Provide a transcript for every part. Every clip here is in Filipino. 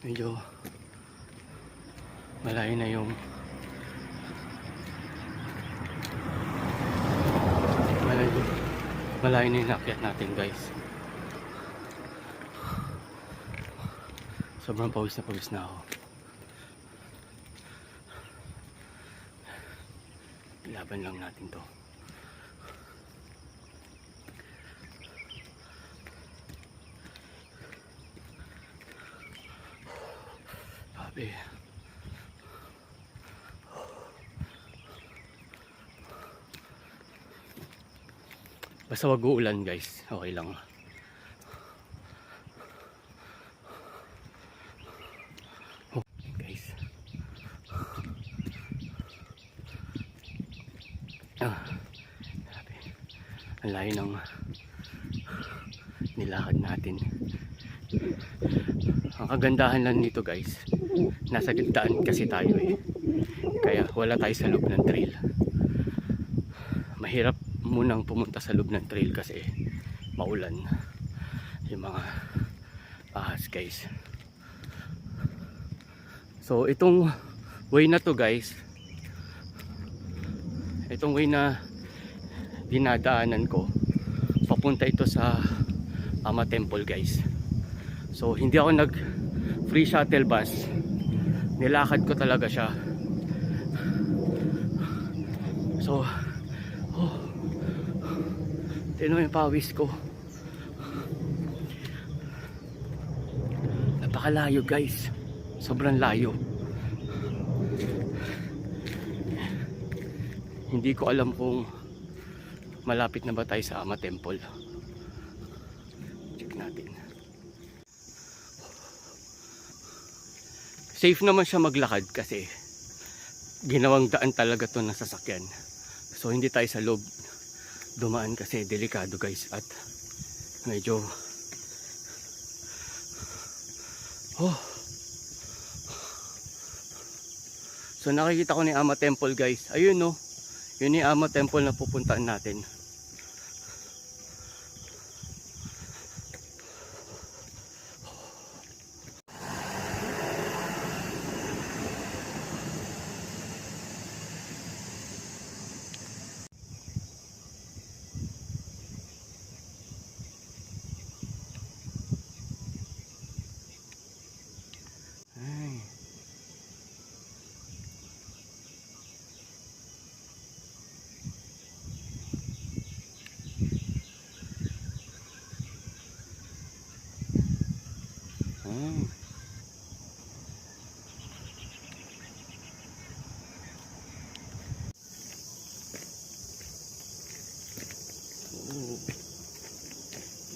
medyo malayo na yung malayo na yung akyat natin, guys. Sobrang pawis na ako. Laban lang natin to. Sabi, basta wag uulan, guys, okay lang. Guys, ang layo ng nilakad natin. Ang kagandahan lang nito, guys, nasa gitnaan kasi tayo kaya wala tayo sa loob ng trail. Mahirap munang pumunta sa loob ng trail kasi maulan yung mga ahas, guys. So itong way na to, guys, itong way na dinadaanan ko, papunta ito sa Ama Temple, guys. So hindi ako nag free shuttle bus, nilakad ko talaga siya. So tingnan mo yung pawis ko, napakalayo, guys, sobrang layo. Hindi ko alam kung malapit na ba tayo sa Ama Temple. Check natin. Safe naman siya maglakad kasi ginawang daan talaga to ng sasakyan. So hindi tayo sa loob dumaan kasi delikado, guys, at medyo so nakikita ko ni Ama Temple, guys. Ayun, no, yun yung Ama Temple na pupuntaan natin.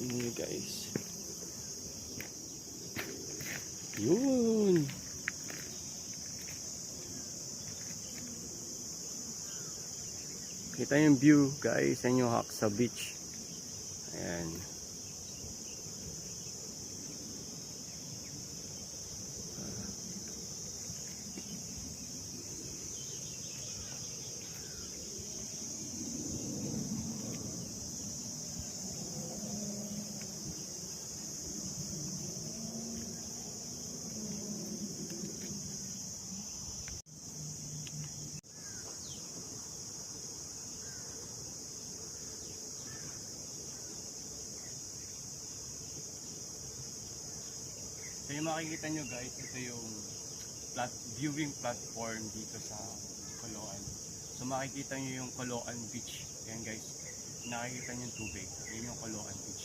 Yun, guys. Yun. Kita yung view, guys, sa inyo sa beach. Ayan. So yung makikita nyo, guys, ito yung viewing platform dito sa Caloocan. So makikita nyo yung Caloocan Beach. Ayan, guys, nakikita nyo yung tubig. Ayan yung Caloocan Beach.